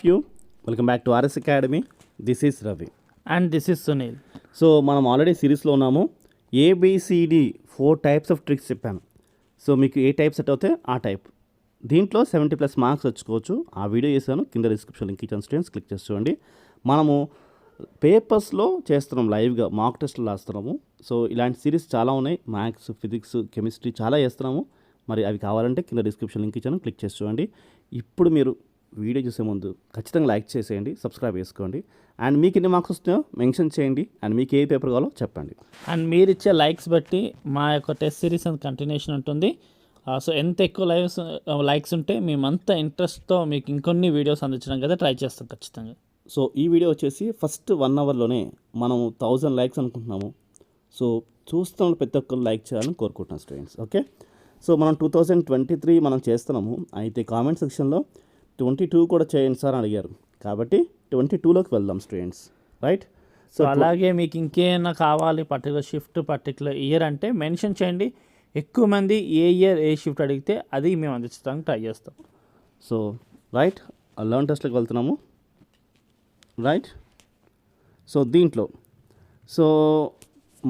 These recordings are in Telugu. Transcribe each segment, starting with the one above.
you. Welcome back to RS Academy. This is Ravi. And this is Sunil. So మనం ఆల్రెడీ సిరీస్లో ఉన్నాము. ABCD 4 టైప్స్ ఆఫ్ ట్రిక్స్ చెప్పాను. సో మీకు ఏ టైప్ సెట్ అవుతే ఆ టైప్. దీంట్లో 70+ మార్క్స్ వచ్చుకోవచ్చు. ఆ వీడియో చేశాను, కింద డిస్క్రిప్షన్ లింక్ ఇచ్చాను, స్టూడెంట్స్ క్లిక్ చేసి చూడండి. మనము పేపర్స్లో చేస్తున్నాం, లైవ్గా మాక్ టెస్ట్లు రాస్తున్నాము. సో ఇలాంటి సిరీస్ చాలా ఉన్నాయి, మ్యాథ్స్, ఫిజిక్స్, కెమిస్ట్రీ చాలా చేస్తున్నాము. మరి అవి కావాలంటే కింద డిస్క్రిప్షన్ లింక్ ఇచ్చాను, క్లిక్ చేసి చూడండి. ఇప్పుడు మీరు వీడియో చూసే ముందు ఖచ్చితంగా లైక్ చేసేయండి, సబ్స్క్రైబ్ చేసుకోండి. అండ్ మీకు ఎన్ని మార్క్స్ వస్తున్నాయో మెన్షన్ చేయండి. అండ్ మీకు ఏ పేపర్ కావాలో చెప్పండి. అండ్ మీరు ఇచ్చే లైక్స్ బట్టి మా యొక్క టెస్ట్ సిరీస్ అంత కంటిన్యూషన్ ఉంటుంది. సో ఎంత ఎక్కువ లైక్స్ ఉంటే మేమంతా ఇంట్రెస్ట్తో మీకు ఇంకొన్ని వీడియోస్ అందించడం కదా ట్రై చేస్తాం ఖచ్చితంగా. సో ఈ వీడియో వచ్చేసి ఫస్ట్ 1 అవర్లోనే మనం 1000 లైక్స్ అనుకుంటున్నాము. సో చూస్తున్న ప్రతి ఒక్కరు లైక్ చేయాలని కోరుకుంటున్నాం స్టూడెంట్స్. ఓకే, సో మనం 2023 మనం చేస్తున్నాము. అయితే కామెంట్ సెక్షన్లో 22 కూడా చేయండి సార్ అని అడిగారు, కాబట్టి 22లోకి వెళ్దాం స్టూడెంట్స్, రైట్? సో అలాగే మీకు ఇంకేమైనా కావాలి, పర్టికులర్ షిఫ్ట్, పర్టికులర్ ఇయర్ అంటే మెన్షన్ చేయండి. ఎక్కువ మంది ఏ ఇయర్ ఏ షిఫ్ట్ అడిగితే అది మేము అందించడానికి ట్రై చేస్తాం. సో రైట్, లర్న్ టెస్ట్లోకి వెళ్తున్నాము, రైట్? సో దీంట్లో సో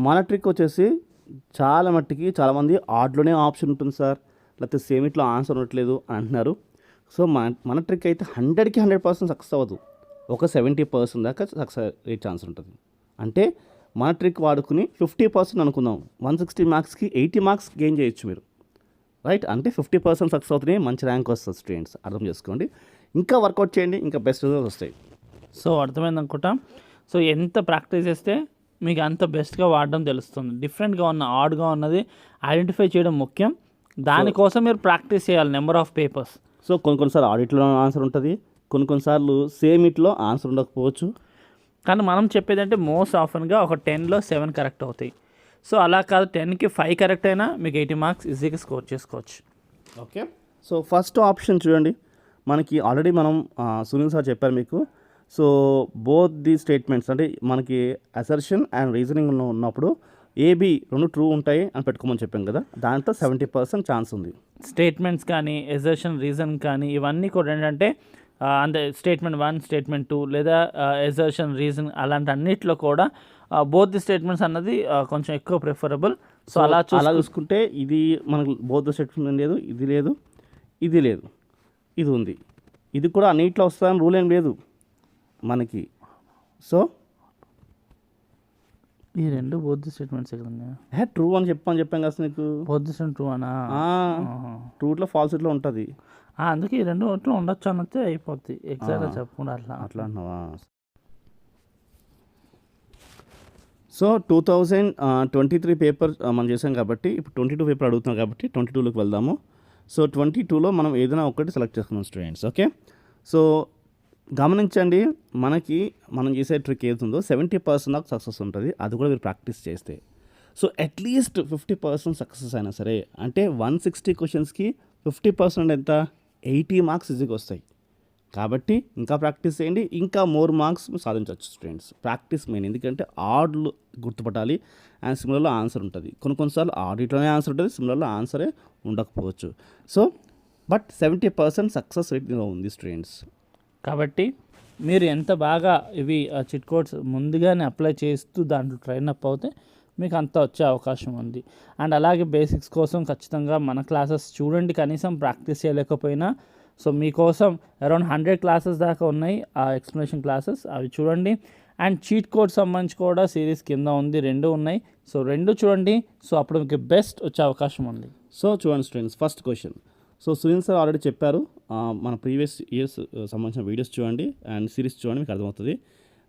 మన ట్రిక్ వచ్చేసి చాలా మట్టికి చాలామంది ఆర్డ్లోనే ఆప్షన్ ఉంటుంది సార్, లేకపోతే సేమిట్లో ఆన్సర్ ఉండట్లేదు అని అంటున్నారు. సో మన ట్రిక్ అయితే 100కి 100% సక్సెస్ అవ్వదు, ఒక 70% దాకా సక్సెస్ రేట్ ఛాన్స్ ఉంటుంది. అంటే మన ట్రిక్ వాడుకుని 50% అనుకుందాం, 160 మార్క్స్కి 80 మార్క్స్ గెయిన్ చేయొచ్చు మీరు, రైట్? అంటే 50% సక్సెస్ అవుతున్నాయి, మంచి ర్యాంక్ వస్తుంది స్టూడెంట్స్, అర్థం చేసుకోండి. ఇంకా వర్కౌట్ చేయండి, ఇంకా బెస్ట్ రిజల్ట్స్ వస్తాయి. సో అర్థమైంది అనుకుంటాం. సో ఎంత ప్రాక్టీస్ చేస్తే మీకు అంత బెస్ట్గా వాడడం తెలుస్తుంది. డిఫరెంట్గా ఉన్న ఆడ్గా ఉన్నది ఐడెంటిఫై చేయడం ముఖ్యం. దానికోసం మీరు ప్రాక్టీస్ చేయాలి, నెంబర్ ఆఫ్ పేపర్స్. సో కొన్నిసార్లు ఆడిట్లో ఆన్సర్ ఉంటుంది, కొన్నిసార్లు సేమ్ ఇట్లో ఆన్సర్ ఉండకపోవచ్చు. కానీ మనం చెప్పేది అంటే మోస్ట్ ఆఫన్గా ఒక 10లో 7 కరెక్ట్ అవుతాయి. సో అలా కాదు, 10కి 5 కరెక్ట్ అయినా మీకు 80 మార్క్స్ ఈజీగా స్కోర్ చేసుకోవచ్చు. ఓకే, సో ఫస్ట్ ఆప్షన్ చూడండి. మనకి ఆల్రెడీ మనం సునీల్ సార్ చెప్పారు మీకు. సో బోత్ ది స్టేట్మెంట్స్ అంటే మనకి అసర్షన్ అండ్ రీజనింగ్ ఉన్నప్పుడు ఏబి 2 ట్రూ ఉంటాయి అని పెట్టుకోమని చెప్పాం కదా, దాంట్లో 70% ఛాన్స్ ఉంది. స్టేట్మెంట్స్ కానీ ఎజర్షన్, రీజన్ కానీ ఇవన్నీ కూడా ఏంటంటే అంటే స్టేట్మెంట్ 1, స్టేట్మెంట్ 2 లేదా ఎజర్షన్, రీజన్ అలాంటి అన్నిట్లో కూడా బోత్ ది స్టేట్మెంట్స్ అన్నది కొంచెం ఎక్కువ ప్రిఫరబుల్. సో అలా చూసుకుంటే ఇది మనకు బోత్ ది స్టేట్మెంట్ లేదు, ఇది లేదు, ఇది లేదు, ఇది ఉంది. ఇది కూడా అన్నిట్లో వస్తుందని రూల్ ఏం లేదు మనకి. సో ఈ రెండు బౌద్ధ స్టేట్మెంట్స్ ట్రూ అని చెప్పాం కదా నీకు. బౌద్ధ స్టేట్మెంట్ ట్రూ అనా? ట్రూట్లో ఫాల్స్ ఇట్లో ఉంటుంది, అందుకే ఈ రెండు ఒట్లో ఉండొచ్చు అన్నట్టే అయిపోద్ది. ఎగ్జాక్ట్గా చెప్పకుండా అట్లా అంటున్నావా? సో 2023 పేపర్ మనం చేసాం కాబట్టి ఇప్పుడు 22 పేపర్ అడుగుతున్నాం కాబట్టి 22లోకి వెళ్దాము. సో 22లో మనం ఏదైనా ఒకటి సెలెక్ట్ చేసుకున్నాం స్టూడెంట్స్. ఓకే, సో గమనించండి, మనం చేసే ట్రిక్ ఏదుందో 70% దాకా సక్సెస్ ఉంటుంది. అది కూడా మీరు ప్రాక్టీస్ చేస్తే. సో అట్లీస్ట్ 50% సక్సెస్ అయినా సరే, అంటే 160 క్వశ్చన్స్కి 50% ఎంత, 80 మార్క్స్ ఈజీగా వస్తాయి. కాబట్టి ఇంకా ప్రాక్టీస్ చేయండి, ఇంకా మోర్ మార్క్స్ సాధించవచ్చు స్టూడెంట్స్. ప్రాక్టీస్ మెయిన్, ఎందుకంటే ఆర్డ్లు గుర్తుపట్టాలి అండ్ సిమిలర్లో ఆన్సర్ ఉంటుంది. కొన్నిసార్లు ఆడిట్లోనే ఆన్సర్ ఉంటుంది, సిమిలర్లో ఆన్సరే ఉండకపోవచ్చు. సో బట్ 70% సక్సెస్ రేట్ ఉంది స్టూడెంట్స్. కాబట్టి మీరు ఎంత బాగా ఇవి చిట్ కోడ్స్ ముందుగానే అప్లై చేస్తూ దాంట్లో ట్రైన్ అప్ అవుతే మీకు అంత వచ్చే అవకాశం ఉంది. అండ్ అలాగే బేసిక్స్ కోసం ఖచ్చితంగా మన క్లాసెస్ చూడండి, కనీసం ప్రాక్టీస్ చేయలేకపోయినా. సో మీకోసం అరౌండ్ 100 క్లాసెస్ దాకా ఉన్నాయి, ఆ ఎక్స్ప్లెనేషన్ క్లాసెస్, అవి చూడండి. అండ్ చీట్ కోడ్ సంబంధించి కూడా సిరీస్ కింద ఉంది, 2 ఉన్నాయి. సో 2 చూడండి, సో అప్పుడు మీకు బెస్ట్ వచ్చే అవకాశం ఉంది. సో చూడండి students, first question. So Sunil sir already చెప్పారు, మన ప్రీవియస్ ఇయర్స్ సంబంధించిన వీడియోస్ చూడండి అండ్ సిరీస్ చూడండి, మీకు అర్థమవుతుంది.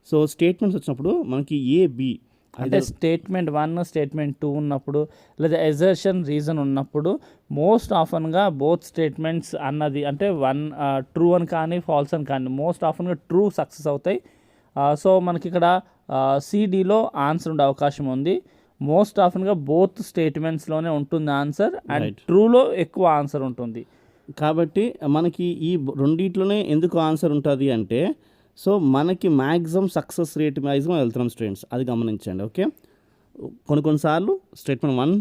సో స్టేట్మెంట్స్ వచ్చినప్పుడు మనకి ఏబి అంటే స్టేట్మెంట్ 1, స్టేట్మెంట్ 2 ఉన్నప్పుడు లేదా ఎజర్షన్, రీజన్ ఉన్నప్పుడు మోస్ట్ ఆఫన్గా బోత్ స్టేట్మెంట్స్ అన్నది అంటే 1 ట్రూ అని కానీ ఫాల్స్ అని కానీ మోస్ట్ ఆఫన్గా ట్రూ సక్సెస్ అవుతాయి. సో మనకి ఇక్కడ సిడిలో ఆన్సర్ ఉండే అవకాశం ఉంది. మోస్ట్ ఆఫన్గా బోత్ స్టేట్మెంట్స్లోనే ఉంటుంది ఆన్సర్, అండ్ ట్రూలో ఎక్కువ ఆన్సర్ ఉంటుంది. కాబట్టి మనకి ఈ రెండిట్లోనే ఎందుకు ఆన్సర్ ఉంటుంది అంటే, సో మనకి మ్యాక్సిమం సక్సెస్ రేట్ మ్యాక్సిమం వెళ్తున్నాం స్టూడెంట్స్, అది గమనించండి. ఓకే, కొన్నిసార్లు స్టేట్మెంట్ 1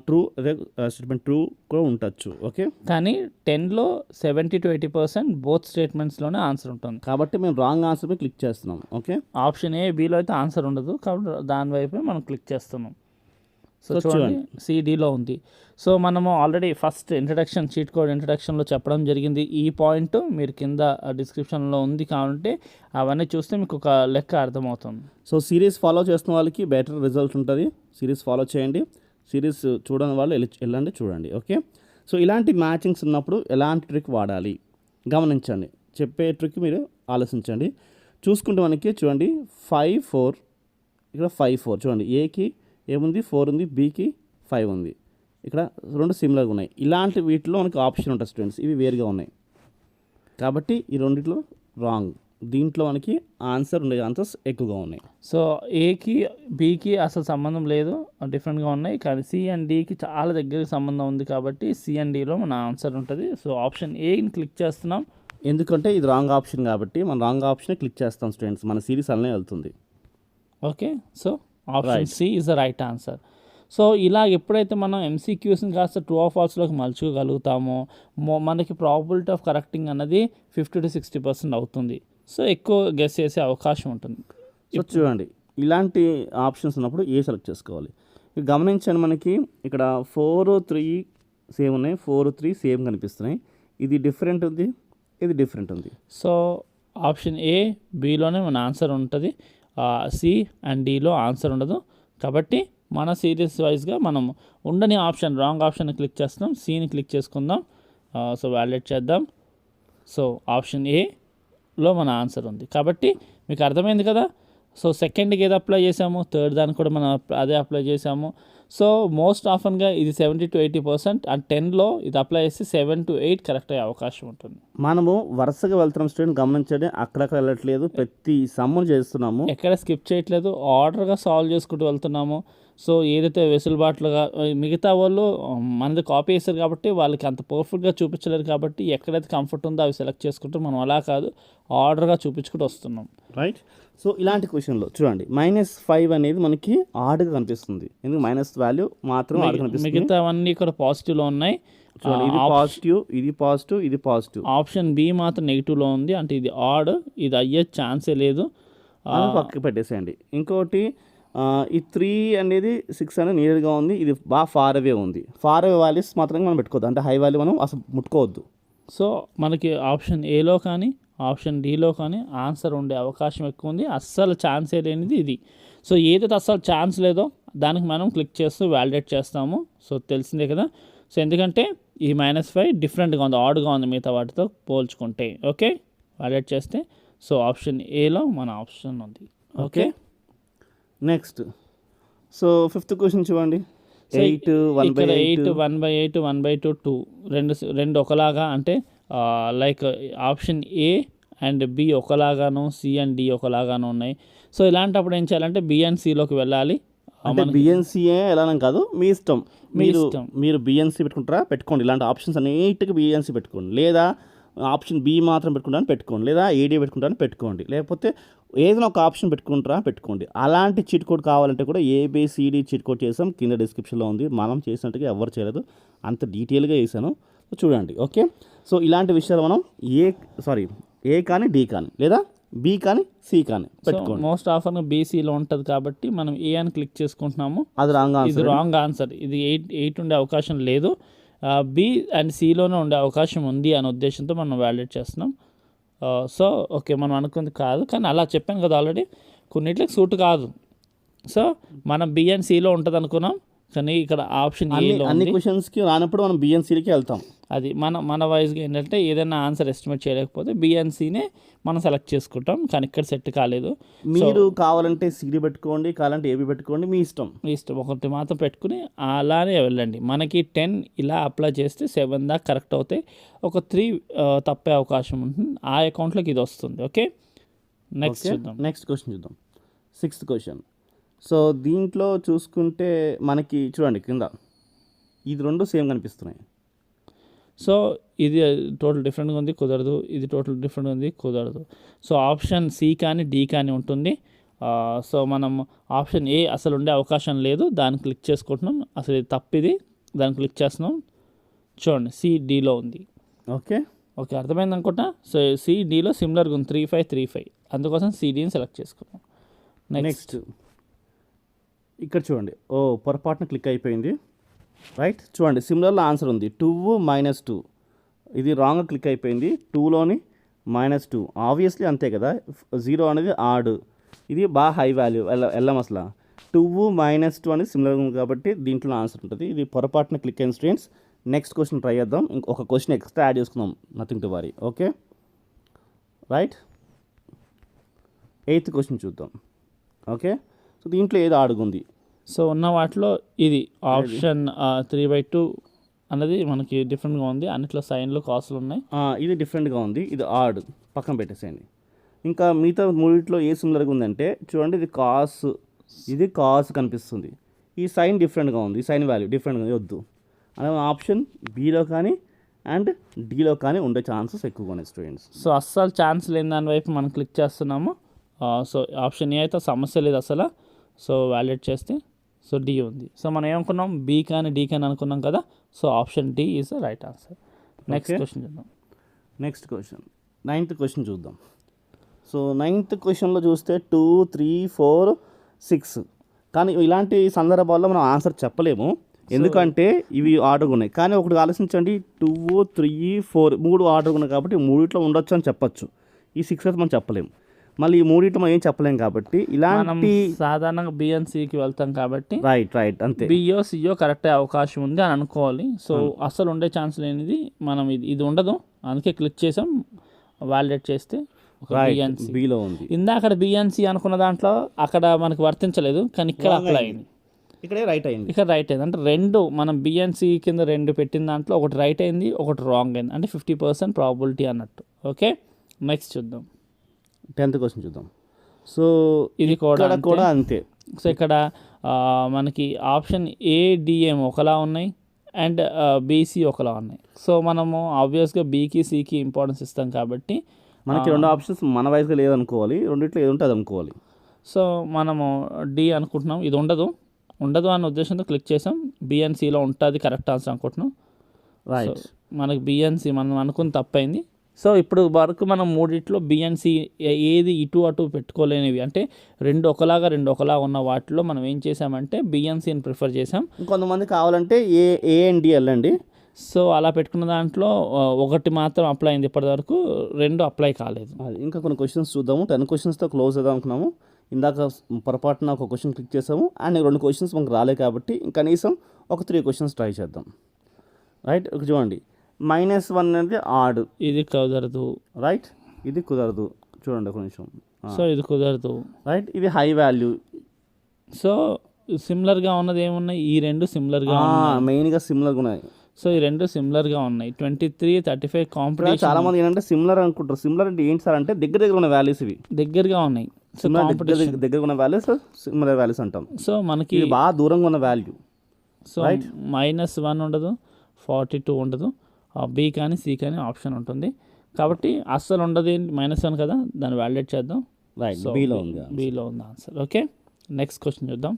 ట్రూ అదే స్టేట్మెంట్ ట్రూ కూడా ఉండొచ్చు. ఓకే, కానీ 10లో 70 to 80% బోత్ స్టేట్మెంట్స్లోనే ఆన్సర్ ఉంటుంది. కాబట్టి మేము రాంగ్ ఆన్సర్ మీద క్లిక్ చేస్తున్నాం. ఓకే, ఆప్షన్ ఏ బిలో అయితే ఆన్సర్ ఉండదు కాబట్టి దాని వైపే మనం క్లిక్ చేస్తున్నాం. సో So, చూడండి సిడిలో ఉంది. సో మనము already first introduction cheat code ఇంట్రడక్షన్లో చెప్పడం జరిగింది. ఈ పాయింట్ మీరు కింద డిస్క్రిప్షన్లో ఉంది కాబట్టి అవన్నీ చూస్తే మీకు ఒక లెక్క అర్థమవుతుంది. సో సిరీస్ ఫాలో చేస్తున్న వాళ్ళకి బెటర్ రిజల్ట్ ఉంటుంది. సిరీస్ ఫాలో చేయండి, సిరీస్ చూడని వాళ్ళు వెళ్ళండి చూడండి. ఓకే, సో ఇలాంటి మ్యాచింగ్స్ ఉన్నప్పుడు ఎలాంటి ట్రిక్ వాడాలి గమనించండి. చెప్పే ట్రిక్ మీరు ఆలోచించండి. చూసుకుంటే మనకి చూడండి 5-4 ఇక్కడ 5-4 చూడండి. ఏకి ఏముంది 4 ఉంది, బీకి 5 ఉంది. ఇక్కడ రెండు సిమిలర్గా ఉన్నాయి. ఇలాంటి వీటిలో మనకి ఆప్షన్ ఉంటుంది స్టూడెంట్స్, ఇవి వేరుగా ఉన్నాయి కాబట్టి ఈ రెండిట్లో రాంగ్. దీంట్లో మనకి ఆన్సర్ ఉండే ఛాన్సెస్ ఎక్కువగా ఉన్నాయి. సో ఏకి బీకి అసలు సంబంధం లేదు, డిఫరెంట్గా ఉన్నాయి. కానీ సి అండ్ డికి చాలా దగ్గరికి సంబంధం ఉంది కాబట్టి సి అండ్ డిలో మన ఆన్సర్ ఉంటుంది. సో ఆప్షన్ ఏని క్లిక్ చేస్తున్నాం, ఎందుకంటే ఇది రాంగ్ ఆప్షన్ కాబట్టి మనం రాంగ్ ఆప్షన్ క్లిక్ చేస్తాం స్టూడెంట్స్. మన సిరీస్ అలానే వెళ్తుంది. Okay, so option C is the right answer. So ఇలా ఎప్పుడైతే మనం ఎంసీక్యూస్ని కాస్త ట్రూ ఆఫ్ ఫాల్స్లోకి మలుచుకోగలుగుతామో మనకి ప్రాబిలిటీ ఆఫ్ కరెక్టింగ్ అన్నది 50 to 60% అవుతుంది. సో ఎక్కువ గెస్ చేసే అవకాశం ఉంటుంది. సో చూడండి ఇలాంటి ఆప్షన్స్ ఉన్నప్పుడు ఏ సెలెక్ట్ చేసుకోవాలి. ఇక గమనించండి, మనకి ఇక్కడ 4-3 సేమ్ ఉన్నాయి, 4-3 సేమ్ కనిపిస్తున్నాయి. ఇది డిఫరెంట్ ఉంది, ఇది డిఫరెంట్ ఉంది. సో ఆప్షన్ ఏ బిలోనే మన ఆన్సర్ ఉంటుంది, సి అండ్ డిలో ఆన్సర్ ఉండదు. కాబట్టి మన సిరీస్ వైజ్గా మనం ఉండని ఆప్షన్ రాంగ్ ఆప్షన్ క్లిక్ చేస్తున్నాం, సిని క్లిక్ చేసుకుందాం. సో వ్యాలిడేట్ చేద్దాం. సో ఆప్షన్ ఏలో మన ఆన్సర్ ఉంది కాబట్టి మీకు అర్థమైంది కదా. సో సెకండ్కి ఏది అప్లై చేసాము, థర్డ్ దానికి కూడా మనం అదే అప్లై చేసాము. సో మోస్ట్ ఆఫన్గా ఇది 70 to 80% అండ్ 10లో ఇది అప్లై చేసి 7 to 8 కరెక్ట్ అయ్యే అవకాశం ఉంటుంది. మనము వరుసగా వెళ్తున్నాం స్టూడెంట్, గమనించండి అక్కడక్కడ వెళ్ళట్లేదు, ప్రతి సమ్మును చేస్తున్నాము, ఎక్కడ స్కిప్ చేయట్లేదు, ఆర్డర్గా సాల్వ్ చేసుకుంటూ వెళ్తున్నాము. సో ఏదైతే వెసులుబాటులుగా మిగతా వాళ్ళు మనది కాపీ చేస్తారు కాబట్టి వాళ్ళకి అంత పర్ఫెక్ట్గా చూపించలేరు కాబట్టి ఎక్కడైతే కంఫర్ట్ ఉందో అవి సెలెక్ట్ చేసుకుంటూ మనం అలా కాదు ఆర్డర్గా చూపించుకుంటూ వస్తున్నాం. రైట్. సో ఇలాంటి క్వశ్చన్లో చూడండి -5 అనేది మనకి ఆడ్గా కనిపిస్తుంది. ఎందుకు మైనస్ వాల్యూ మాత్రం ఆడ్ కనిపిస్తుంది, మిగతావన్నీ ఇక్కడ పాజిటివ్లో ఉన్నాయి. చూడండి ఇది పాజిటివ్, ఇది పాజిటివ్, ఇది పాజిటివ్. ఆప్షన్ బి మాత్రం నెగిటివ్లో ఉంది, అంటే ఇది ఆడ్, ఇది అయ్యే ఛాన్సే లేదు. పక్కకి పెట్టేసేయండి. ఇంకోటి ఈ 3 అనేది 6 అనేది నియర్గా ఉంది, ఇది బాగా ఫార్ అవే ఉంది. ఫార్ అవే వాల్యూస్ మాత్రం మనం పెట్టుకోవద్దు, అంటే హై వాల్యూ మనం అసలు ముట్టుకోవద్దు. సో మనకి ఆప్షన్ ఏలో కానీ ఆప్షన్ డిలో కానీ ఆన్సర్ ఉండే అవకాశం ఎక్కువ ఉంది. అస్సలు ఛాన్సే లేనిది ఇది. సో ఏదైతే అస్సలు ఛాన్స్ లేదో దానికి మనం క్లిక్ చేస్తూ వ్యాలిడేట్ చేస్తాము. సో తెలిసిందే కదా. సో ఎందుకంటే ఈ -5 డిఫరెంట్గా ఉంది, ఆడ్గా ఉంది మిగతా వాటితో పోల్చుకుంటే. ఓకే, వ్యాలిడేట్ చేస్తే సో ఆప్షన్ ఏలో మన ఆప్షన్ ఉంది. Okay, next so 5th question చూడండి. 8 1/8 1/8 1/2 2 రెండు ఒకలాగా, అంటే like option A and B ఒకలాగాను, సి అండ్ డి ఒకలాగాను ఉన్నాయి. సో ఇలాంటప్పుడు ఏం చేయాలంటే బి అండ్ సిలోకి వెళ్ళాలి. అంటే బిఎన్సీఏ ఎలానం కాదు, మీ ఇష్టం. మీరు బిఎన్సీ పెట్టుకుంటారా పెట్టుకోండి, ఇలాంటి ఆప్షన్స్ అన్నిటికీ బిఎన్సీ పెట్టుకోండి, లేదా ఆప్షన్ బి మాత్రం పెట్టుకుంటారని పెట్టుకోండి, లేదా ఏడీ పెట్టుకుంటారని పెట్టుకోండి, లేకపోతే ఏదైనా ఒక ఆప్షన్ పెట్టుకుంటారా పెట్టుకోండి. అలాంటి చీట్ కోడ్ కావాలంటే కూడా ఏబిసిడి చీట్ కోడ్ చేసాం, కింద డిస్క్రిప్షన్లో ఉంది. మనం చేసినట్టుగా ఎవరు చేయలేదు, అంత డీటెయిల్గా చేశాను, చూడండి. ఓకే, సో ఇలాంటి విషయాలు మనం ఏ కానీ డి కానీ లేదా బి కానీ సి కానీ పెట్టుకోండి. మోస్ట్ ఆఫర్ బీసీలో ఉంటుంది కాబట్టి మనం ఏ అని క్లిక్ చేసుకుంటున్నాము, అది రాంగ్ ఆన్సర్. ఇది రాంగ్ ఆన్సర్. ఇది 8 ఉండే అవకాశం లేదు, బి అండ్ సిలోనే ఉండే అవకాశం ఉంది అనే ఉద్దేశంతో మనం వ్యాలిడేట్ చేస్తున్నాం. సో ఓకే, మనం అనుకుంది కాదు, కానీ అలా చెప్పాను కదా ఆల్రెడీ, కొన్నిట్లకి సూట్ కాదు. సో మనం బి అండ్ సిలో ఉంటుంది అనుకున్నాం, కానీ ఇక్కడ ఆప్షన్ ఏలో అన్ని క్వశ్చన్స్కి రానప్పుడు మనం బిఎన్సీకి వెళ్తాం. అది మన వైజ్గా ఏంటంటే ఏదైనా ఆన్సర్ ఎస్టిమేట్ చేయలేకపోతే బిఎన్సీనే మనం సెలెక్ట్ చేసుకుంటాం, కానీ ఇక్కడ సెట్ కాలేదు. మీరు కావాలంటే సిడి పెట్టుకోండి, కావాలంటే ఏబి పెట్టుకోండి, మీ ఇష్టం. ఒకటి మాత్రం పెట్టుకుని అలానే వెళ్ళండి. మనకి 10 ఇలా అప్లై చేస్తే 7 దాకా కరెక్ట్ అవుతాయి, ఒక 3 తప్పే అవకాశం ఉంటుంది. ఆ అకౌంట్లోకి ఇది వస్తుంది. ఓకే, నెక్స్ట్ క్వశ్చన్ చూద్దాం. 6th question. సో దీంట్లో చూసుకుంటే మనకి చూడండి కింద ఇది రెండు సేమ్ కనిపిస్తున్నాయి. సో ఇది టోటల్ డిఫరెంట్గా ఉంది, కుదరదు. ఇది టోటల్ డిఫరెంట్గా ఉంది, కుదరదు. సో ఆప్షన్ సి కానీ డి కానీ ఉంటుంది. సో మనం ఆప్షన్ ఏ అసలు ఉండే అవకాశం లేదు, దాన్ని క్లిక్ చేసుకుంటున్నాం. అసలు ఇది తప్పిది, దాన్ని క్లిక్ చేస్తున్నాం. చూడండి సిడిలో ఉంది. ఓకే, ఓకే అర్థమైంది అనుకుంటా. సో సిడిలో సిమిలర్గా ఉంది 3535, అందుకోసం సిడిని సెలెక్ట్ చేసుకున్నాం. నెక్స్ట్ ఇక్కడ చూడండి, ఓ పొరపాటున క్లిక్ అయిపోయింది. రైట్, చూడండి సిమిలర్లో ఆన్సర్ ఉంది 2 - 2. ఇది రాంగ్ క్లిక్ అయిపోయింది. 2లోని -2 ఆబ్వియస్లీ అంతే కదా. 0 అనేది ఆడ్, ఇది బాగా హై వాల్యూ వెళ్ళం అసలు. 2 - 2 అనేది సిమిలర్గా ఉంది కాబట్టి దీంట్లో ఆన్సర్ ఉంటుంది. ఇది పొరపాటున క్లిక్ అయిన స్టూడెంట్స్. నెక్స్ట్ క్వశ్చన్ ట్రై చేద్దాం. ఇంకొక క్వశ్చన్ ఎక్స్ట్రా యాడ్ చేసుకుందాం, nothing to worry. Okay right, 8th question చూద్దాం. ఓకే, సో దీంట్లో ఏదో అడుగుంది. సో ఉన్న వాటిలో ఇది ఆప్షన్ 3/2 అన్నది మనకి డిఫరెంట్గా ఉంది. అన్నిట్లో సైన్లు కాస్ట్లు ఉన్నాయి. ఇది డిఫరెంట్గా ఉంది, ఇది ఆడ్, పక్కన పెట్టేసేయండి. ఇంకా మిగతా మూడిట్లో ఏ సిమిలర్గా ఉందంటే చూడండి, ఇది కాస్ కనిపిస్తుంది. ఈ సైన్ డిఫరెంట్గా ఉంది, ఈ సైన్ వాల్యూ డిఫరెంట్గా ఉంది, వద్దు. అలా ఆప్షన్ బిలో కానీ అండ్ డిలో కానీ ఉండే ఛాన్సెస్ ఎక్కువగా ఉన్నాయి స్టూడెంట్స్. సో అస్సలు ఛాన్స్ లేని దాని వైపు మనం క్లిక్ చేస్తున్నాము. సో ఆప్షన్ ఏ అయితే సమస్య లేదు అసలు. సో వ్యాలిడేట్ చేస్తే సో డి ఉంది. సో మనం ఏమనుకున్నాం, బి కానీ డి కానీ అనుకున్నాం కదా. So option D is the right answer. Next question చూద్దాం. నెక్స్ట్ క్వశ్చన్ 9th క్వశ్చన్ చూద్దాం. సో 9th క్వశ్చన్లో చూస్తే 2, 3, 4, 6. కానీ ఇలాంటి సందర్భాల్లో మనం ఆన్సర్ చెప్పలేము, ఎందుకంటే ఇవి ఆర్డర్ ఉన్నాయి. కానీ ఒకటి ఆలోచించండి, 2, 3, 4 3 ఆర్డర్ ఉన్నాయి కాబట్టి మూడిట్లో ఉండొచ్చు అని చెప్పచ్చు. ఈ 6 అయితే మనం చెప్పలేము. మళ్ళీ ఈ మూడిట్లో మనం ఏం చెప్పలేము కాబట్టి ఇలాంటి సాధారణంగా బిఎన్సికి వెళ్తాం కాబట్టి రైట్ అంతే, బిఓ సిఓ కరెక్ట్ అవకాశం ఉంది అని అనుకోవాలి. సో అసలు ఉండే ఛాన్స్ లేనిది మనం ఇది ఉండదు, అందుకే క్లిక్ చేసాం. వ్యాలిడేట్ చేస్తే బిలో ఉంది. ఇందాక బిఎన్సి అనుకున్న దాంట్లో అక్కడ మనకు వర్తించలేదు, కానీ ఇక్కడ అప్లై అయింది, ఇక్కడే రైట్ అయింది. ఇక్కడ రైట్ అయింది. అంటే రెండు మనం బిఎన్సి కింద రెండు పెట్టిన దాంట్లో ఒకటి రైట్ అయింది, ఒకటి రాంగ్ అయింది. అంటే 50% ప్రాబిలిటీ అన్నట్టు. ఓకే నెక్స్ట్ చూద్దాం. 10th క్వశ్చన్ చూద్దాం. సో ఇది కూడా అంతే. సో ఇక్కడ మనకి ఆప్షన్ ఏడిఎం ఒకలా ఉన్నాయి అండ్ బీసీ ఒకలా ఉన్నాయి. సో మనము ఆబ్వియస్గా బీకి సికి ఇంపార్టెన్స్ ఇస్తాం కాబట్టి మనకి రెండు ఆప్షన్స్ మన వైజ్గా లేదనుకోవాలి, రెండిట్లో ఏది ఉంటే అది అనుకోవాలి. సో మనము డి అనుకుంటున్నాం, ఇది ఉండదు అన్న ఉద్దేశంతో క్లిక్ చేసాం. బిఎన్సిలో ఉంటుంది కరెక్ట్ ఆన్సర్ అనుకుంటున్నాం. రైట్, మనకి బిఎన్సి మనం అనుకుని తప్పైంది. సో ఇప్పుడు వరకు మనం మూడిట్లో బిఎన్సి ఏది ఇటు అటు పెట్టుకోలేనివి, అంటే రెండు ఒకలాగా ఉన్న వాటిలో మనం ఏం చేసామంటే బిఎన్సిని ప్రిఫర్ చేసాం. ఇంకొంతమంది కావాలంటే ఏ అండ్ డి వెళ్ళండి. సో అలా పెట్టుకున్న దాంట్లో ఒకటి మాత్రం అప్లై అయింది, ఇప్పటివరకు రెండు అప్లై కాలేదు. ఇంకా కొన్ని క్వశ్చన్స్ చూద్దాము. 10 క్వశ్చన్స్తో క్లోజ్ అవుదాం అనుకున్నాము. ఇందాక పొరపాటున ఒక క్వశ్చన్ క్లిక్ చేసాము అండ్ 2 క్వశ్చన్స్ మనకు రాలే కాబట్టి కనీసం ఒక 3 క్వశ్చన్స్ ట్రై చేద్దాం. రైట్, ఒక చూడండి, -1 అనేది ఆడ్, ఇది కుదరదు. రైట్, ఇది కుదరదు. చూడండి ఒక నిమిషం. సో ఇది కుదరదు. రైట్, ఇది హై వాల్యూ. సో సిమిలర్గా ఉన్నది ఏమున్నాయి, ఈ రెండు సిమిలర్గా మెయిన్గా సిమిలర్గా ఉన్నాయి. సో ఈ రెండు సిమిలర్గా ఉన్నాయి. 23, 35 కాంపిటీషన్. చాలా మంది ఏంటంటే సిమిలర్ అనుకుంటారు. సిమిలర్ అంటే ఏంటి సార్ అంటే దగ్గర ఉన్న వాల్యూస్, ఇవి దగ్గరగా ఉన్నాయి. సో దగ్గర ఉన్న వాల్యూస్ సిమిలర్ వాల్యూస్ అంటాం. సో మనకి బాగా దూరంగా ఉన్న వాల్యూ. సో -1 ఉండదు, 42 ఉండదు, బి కానీ సి కానీ ఆప్షన్ ఉంటుంది. కాబట్టి అస్సలు ఉండదు -1 కదా, దాన్ని వ్యాలిడేట్ చేద్దాం. రైట్, బిలో ఉంది ఆన్సర్. ఓకే నెక్స్ట్ క్వశ్చన్ చూద్దాం.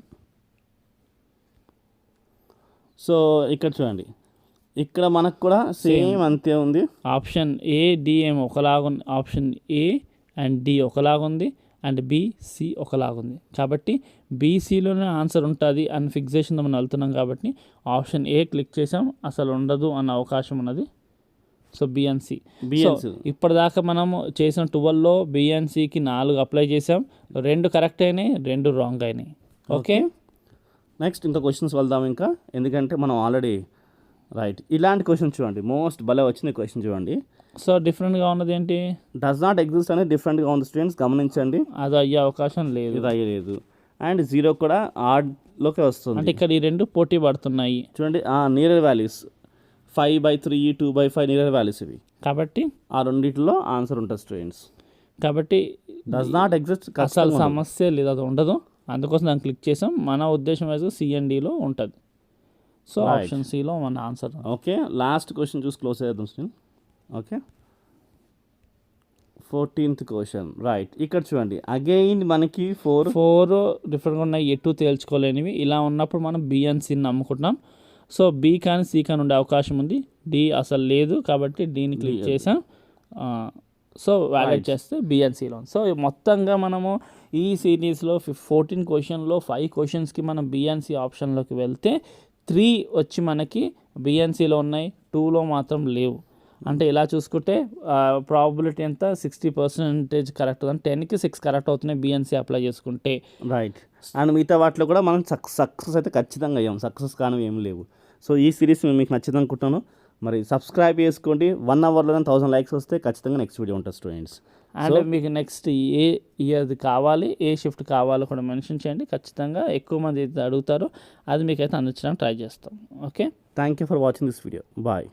సో ఇక్కడ చూడండి, ఇక్కడ మనకు కూడా సేమ్ అంతే ఉంది. ఆప్షన్ ఏ డిఎం ఒకలాగా ఉంది, ఆప్షన్ ఏ అండ్ డి ఒకలాగా ఉంది అండ్ బిసి ఒకలాగా ఉంది. కాబట్టి బీసీలోనే ఆన్సర్ ఉంటుంది అని ఫిక్సేషన్తో మనం వెళ్తున్నాం కాబట్టి ఆప్షన్ ఏ క్లిక్ చేసాం, అసలు ఉండదు అన్న అవకాశం ఉన్నది. So B and C. ఇప్పటిదాకా మనము చేసిన 12లో బిఎన్సికి 4 అప్లై చేసాం, 2 కరెక్ట్ అయినాయి, 2 రాంగ్ అయినాయి. ఓకే నెక్స్ట్ ఇంకా క్వశ్చన్స్ వెళ్దాం ఇంకా, ఎందుకంటే మనం ఆల్రెడీ రైట్. ఇలాంటి క్వశ్చన్ చూడండి, మోస్ట్ భలే వచ్చిన క్వశ్చన్ చూడండి. సో డిఫరెంట్గా ఉన్నది ఏంటి, డస్ నాట్ ఎగ్జిస్ట్ అనేది డిఫరెంట్గా ఉంది స్టూడెంట్స్, గమనించండి. అది అయ్యే అవకాశం లేదు, ఇది అయ్యలేదు. అండ్ 0 కూడా ఆడ్లోకి వస్తుంది. అంటే ఇక్కడ ఈ రెండు పోటీ పడుతున్నాయి. చూడండి, నియర్ వాల్యూస్ 5/3, 2/5 నియర్ వాల్యూస్ ఇవి. కాబట్టి ఆ రెండిట్లో ఆన్సర్ ఉంటుంది స్టూడెంట్స్. కాబట్టి డస్ నాట్ ఎగ్జిస్ట్ అసలు సమస్య లేదు, అది ఉండదు. అందుకోసం దాన్ని క్లిక్ చేసాం. మన ఉద్దేశం వైజ్ సిఎన్డిలో ఉంటుంది. సో ఆప్షన్ సిలో మన ఆన్సర్. ఓకే లాస్ట్ క్వశ్చన్ చూసి క్లోజ్ చేద్దాం student. Okay 14th question right. ఇక్కడ చూడండి అగైన్ మనకి 4 డిఫరెంట్గా ఉన్నాయి, ఎటు తేల్చుకోలేనివి. ఇలా ఉన్నప్పుడు మనం బి అండ్ సిని నమ్ముకుంటున్నాం. సో బి కానీ సి కానీ ఉండే అవకాశం ఉంది. డి అసలు లేదు కాబట్టి డిని క్లిక్ చేసాం. సో వ్యాలిడ్ చేస్తే బి అండ్ సిలో ఉంది. సో మొత్తంగా మనము ఈ సిరీస్లో 14 క్వశ్చన్లో 5 క్వశ్చన్స్కి మనం బి అండ్ సి ఆప్షన్లోకి వెళ్తే 3 వచ్చి మనకి బి అండ్ సిలో ఉన్నాయి, 2లో మాత్రం లేవు. అంటే ఇలా చూసుకుంటే ప్రాబిలిటీ ఎంత 60% కరెక్ట్, 10కి 6 కరెక్ట్ అవుతున్నాయి బిఎన్సి అప్లై చేసుకుంటే. రైట్. అండ్ మిగతా వాటిలో కూడా మనం సక్సెస్ అయితే ఖచ్చితంగా అయ్యాం, సక్సెస్ కానివి ఏం లేవు. సో ఈ సిరీస్ మీకు నచ్చింది అనుకుంటాను. మరి సబ్స్క్రైబ్ చేసుకోండి. 1 అవర్లోనే 1000 లైక్స్ వస్తే ఖచ్చితంగా నెక్స్ట్ వీడియో ఉంటుంది స్టూడెంట్స్. అండ్ మీకు నెక్స్ట్ ఏ ఇయర్ది కావాలి, ఏ షిఫ్ట్ కావాలో కూడా మెన్షన్ చేయండి. ఖచ్చితంగా ఎక్కువ మంది అయితే అడుగుతారు, అది మీకైతే అందించడానికి ట్రై చేస్తాం. Okay, thank you for watching this video. Bye.